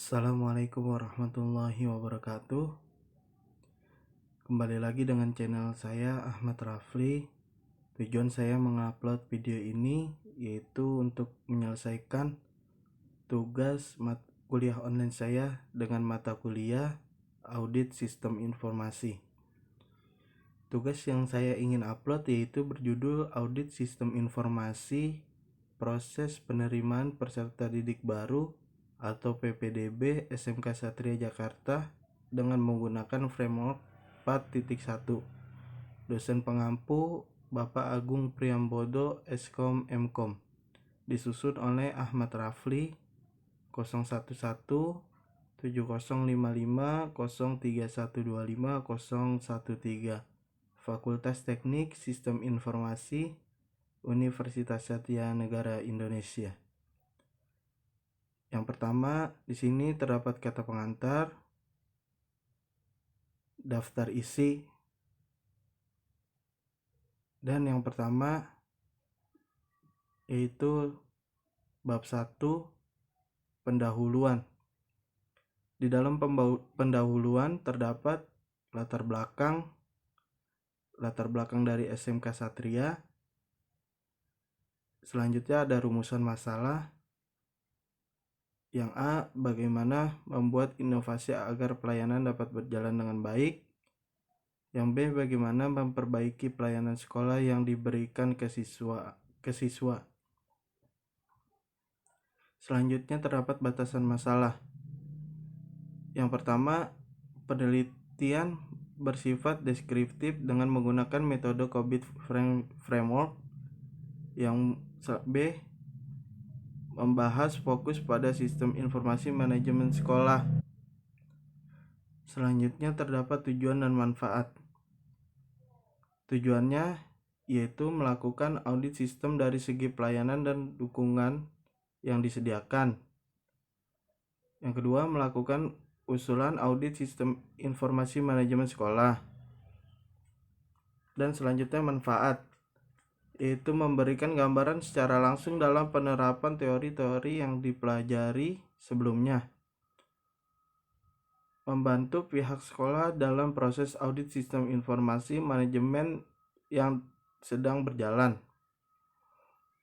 Assalamualaikum warahmatullahi wabarakatuh. Kembali lagi dengan channel saya Ahmad Rafli. Tujuan saya mengupload video ini yaitu untuk menyelesaikan tugas kuliah online saya dengan mata kuliah Audit Sistem Informasi. Tugas yang saya ingin upload yaitu berjudul Audit Sistem Informasi Proses Penerimaan Peserta Didik Baru atau PPDB SMK Satria Jakarta dengan menggunakan framework 4.1. Dosen pengampu Bapak Agung Priambodo Eskom Mkom. Disusun oleh Ahmad Rafli 011 7055 03125 013 Fakultas Teknik Sistem Informasi Universitas Satya Negara Indonesia. Yang pertama, di sini terdapat kata pengantar, daftar isi, dan yang pertama yaitu bab 1 pendahuluan. Di dalam pendahuluan terdapat latar belakang dari SMK Satria. Selanjutnya ada rumusan masalah. Yang A, bagaimana membuat inovasi agar pelayanan dapat berjalan dengan baik. Yang B, bagaimana memperbaiki pelayanan sekolah yang diberikan ke siswa. Selanjutnya terdapat batasan masalah. Yang pertama, penelitian bersifat deskriptif dengan menggunakan metode COBIT framework. Yang B, membahas fokus pada sistem informasi manajemen sekolah. Selanjutnya terdapat tujuan dan manfaat. Tujuannya yaitu melakukan audit sistem dari segi pelayanan dan dukungan yang disediakan. Yang kedua, melakukan usulan audit sistem informasi manajemen sekolah. Dan selanjutnya manfaat, yaitu memberikan gambaran secara langsung dalam penerapan teori-teori yang dipelajari sebelumnya. Membantu pihak sekolah dalam proses audit sistem informasi manajemen yang sedang berjalan.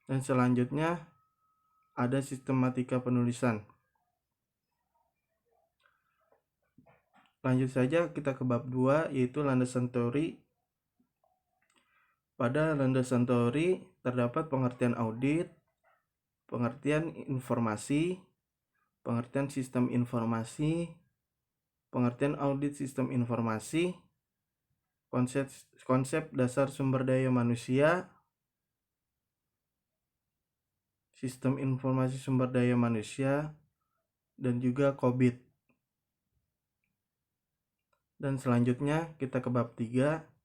Dan selanjutnya ada sistematika penulisan. Lanjut saja kita ke bab 2 yaitu landasan teori. Pada landasan teori terdapat pengertian audit, pengertian informasi, pengertian sistem informasi, pengertian audit sistem informasi, konsep dasar sumber daya manusia, sistem informasi sumber daya manusia, dan juga COBIT. Dan selanjutnya kita ke bab 3,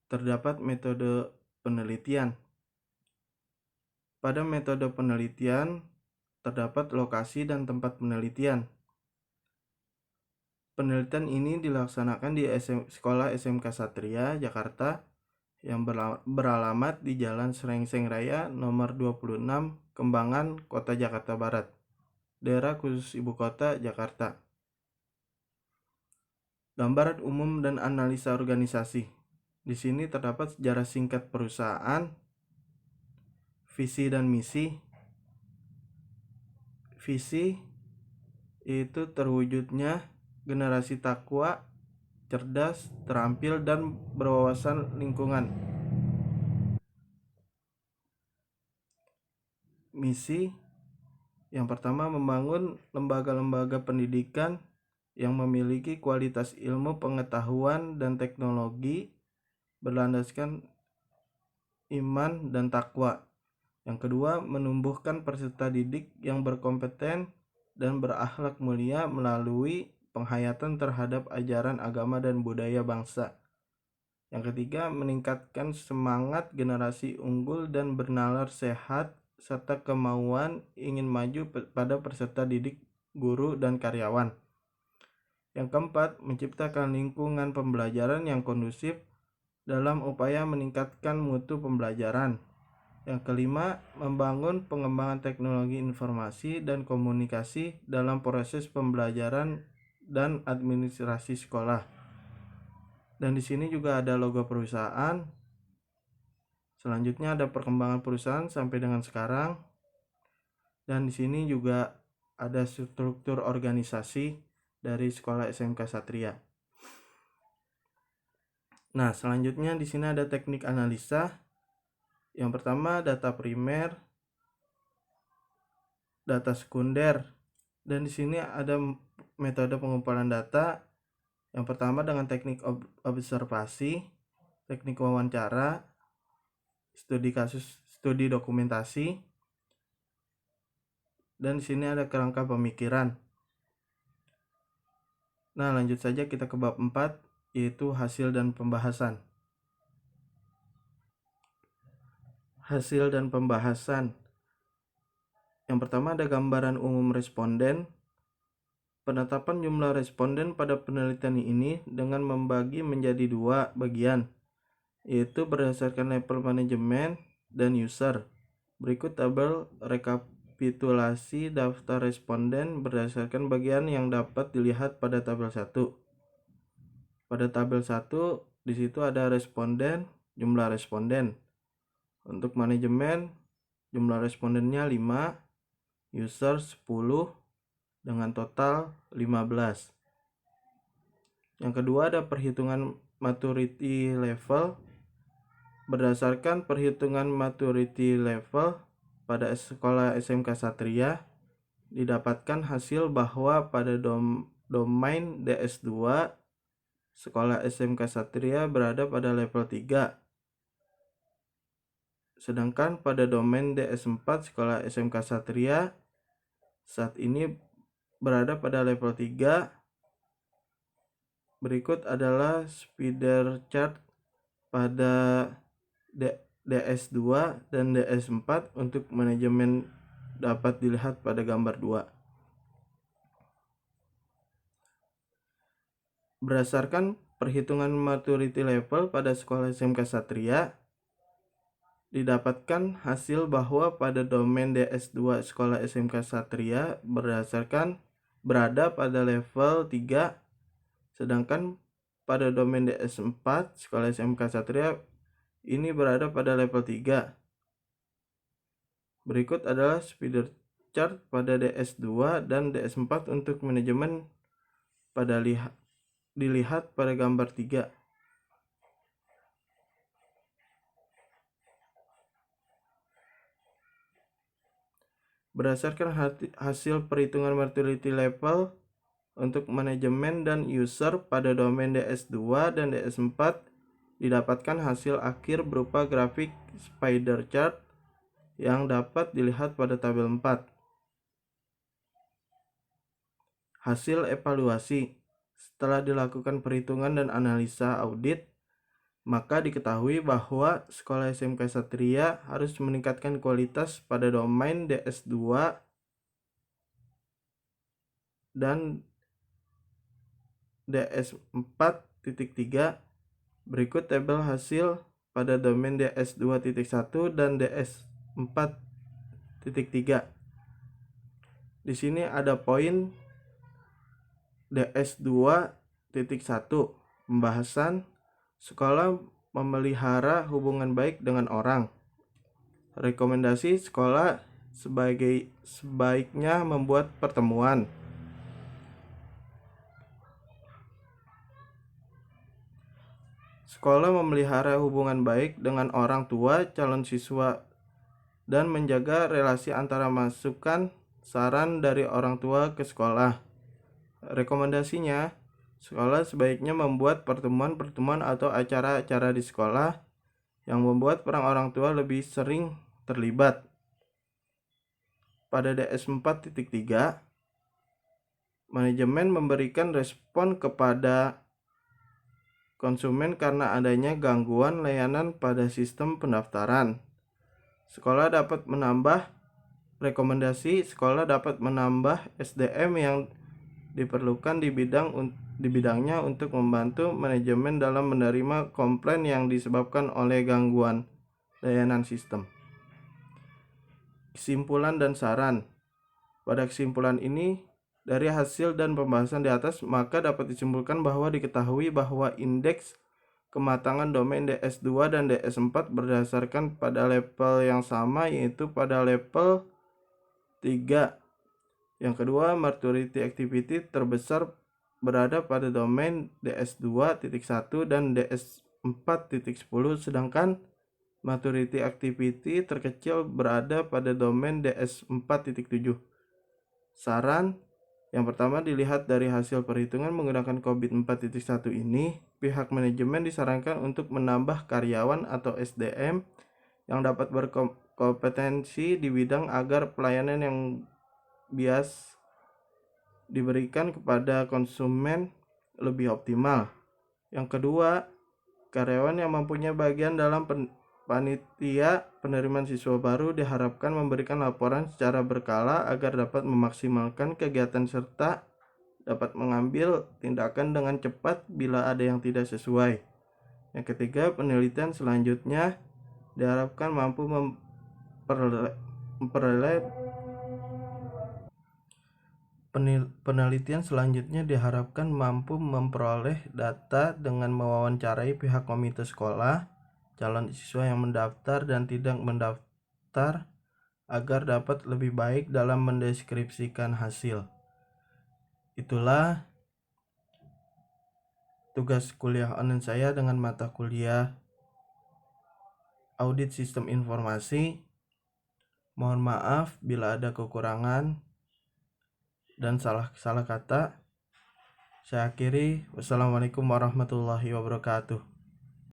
terdapat metode penelitian. Pada metode penelitian terdapat lokasi dan tempat penelitian. Penelitian ini dilaksanakan di Sekolah SMK Satria Jakarta yang beralamat di Jalan Srengseng Raya nomor 26 Kembangan, Kota Jakarta Barat, daerah khusus ibu kota Jakarta. Gambaran umum dan analisa organisasi. Di sini terdapat sejarah singkat perusahaan, visi dan misi. Visi yaitu terwujudnya generasi takwa, cerdas, terampil, dan berwawasan lingkungan. Misi yang pertama, membangun lembaga-lembaga pendidikan yang memiliki kualitas ilmu, pengetahuan, dan teknologi berlandaskan iman dan takwa. Yang kedua, menumbuhkan peserta didik yang berkompeten dan berakhlak mulia melalui penghayatan terhadap ajaran agama dan budaya bangsa. Yang ketiga, meningkatkan semangat generasi unggul dan bernalar sehat serta kemauan ingin maju pada peserta didik, guru, dan karyawan. Yang keempat, menciptakan lingkungan pembelajaran yang kondusif dalam upaya meningkatkan mutu pembelajaran. Yang kelima, membangun pengembangan teknologi informasi dan komunikasi dalam proses pembelajaran dan administrasi sekolah. Dan di sini juga ada logo perusahaan. Selanjutnya ada perkembangan perusahaan sampai dengan sekarang. Dan di sini juga ada struktur organisasi dari sekolah SMK Satria. Nah, selanjutnya di sini ada teknik analisa. Yang pertama, data primer, data sekunder, dan di sini ada metode pengumpulan data. Yang pertama dengan teknik observasi, teknik wawancara, studi kasus, studi dokumentasi, dan di sini ada kerangka pemikiran. Nah, lanjut saja kita ke bab 4, yaitu hasil dan pembahasan. Hasil dan pembahasan. Yang pertama ada gambaran umum responden. Penetapan jumlah responden pada penelitian ini dengan membagi menjadi 2 bagian, yaitu berdasarkan level manajemen dan user. Berikut tabel rekapitulasi daftar responden berdasarkan bagian yang dapat dilihat pada tabel 1. Pada tabel 1 di situ ada responden, jumlah responden. Untuk manajemen jumlah respondennya 5, user 10 dengan total 15. Yang kedua ada perhitungan maturity level. Berdasarkan perhitungan maturity level pada sekolah SMK Satria, didapatkan hasil bahwa pada domain DS2 sekolah SMK Satria berada pada level 3. Sedangkan pada domain DS4 sekolah SMK Satria saat ini berada pada level 3. Berikut adalah spider chart pada DS2 dan DS4 untuk manajemen dapat dilihat pada gambar 2. Berdasarkan perhitungan maturity level pada sekolah SMK Satria, didapatkan hasil bahwa pada domain DS2 sekolah SMK Satria berada pada level 3, sedangkan pada domain DS4 sekolah SMK Satria ini berada pada level 3. Berikut adalah spider chart pada DS2 dan DS4 untuk manajemen pada dilihat pada gambar 3. Berdasarkan hasil perhitungan maturity level untuk manajemen dan user pada domain DS2 dan DS4, didapatkan hasil akhir berupa grafik spider chart yang dapat dilihat pada tabel 4. Hasil evaluasi. Setelah dilakukan perhitungan dan analisa audit, maka diketahui bahwa sekolah SMK Satria harus meningkatkan kualitas pada domain DS2 dan DS4.3. Berikut tabel hasil pada domain DS2.1 dan DS4.3. Di sini ada poin DS2.1, pembahasan sekolah memelihara hubungan baik dengan orang. Rekomendasi sekolah sebaiknya membuat pertemuan. Sekolah memelihara hubungan baik dengan orang tua calon siswa dan menjaga relasi antara masukan saran dari orang tua ke sekolah. Rekomendasinya, sekolah sebaiknya membuat pertemuan-pertemuan atau acara-acara di sekolah yang membuat peran orang tua lebih sering terlibat. Pada DS4.3, manajemen memberikan respon kepada konsumen karena adanya gangguan layanan pada sistem pendaftaran. Sekolah dapat menambah SDM yang diperlukan di bidangnya untuk membantu manajemen dalam menerima komplain yang disebabkan oleh gangguan layanan sistem. kesimpulan dan saran. Pada kesimpulan ini, dari hasil dan pembahasan di atas, maka dapat disimpulkan bahwa diketahui bahwa indeks kematangan domain DS2 dan DS4 berdasarkan pada level yang sama, yaitu pada level 3. Yang kedua, maturity activity terbesar berada pada domain DS2.1 dan DS4.10, sedangkan maturity activity terkecil berada pada domain DS4.7. Saran yang pertama, dilihat dari hasil perhitungan menggunakan COVID 4.1 ini, pihak manajemen disarankan untuk menambah karyawan atau SDM yang dapat berkompetensi di bidang agar pelayanan yang bias diberikan kepada konsumen lebih optimal. Yang kedua, karyawan yang mempunyai bagian dalam panitia penerimaan siswa baru diharapkan memberikan laporan secara berkala agar dapat memaksimalkan kegiatan serta dapat mengambil tindakan dengan cepat bila ada yang tidak sesuai. Yang ketiga, penelitian selanjutnya diharapkan mampu memperoleh data dengan mewawancarai pihak komite sekolah, calon siswa yang mendaftar dan tidak mendaftar agar dapat lebih baik dalam mendeskripsikan hasil. Itulah tugas kuliah online saya dengan mata kuliah Audit Sistem Informasi. Mohon maaf bila ada kekurangan dan salah kata. Saya akhiri. Wassalamualaikum warahmatullahi wabarakatuh.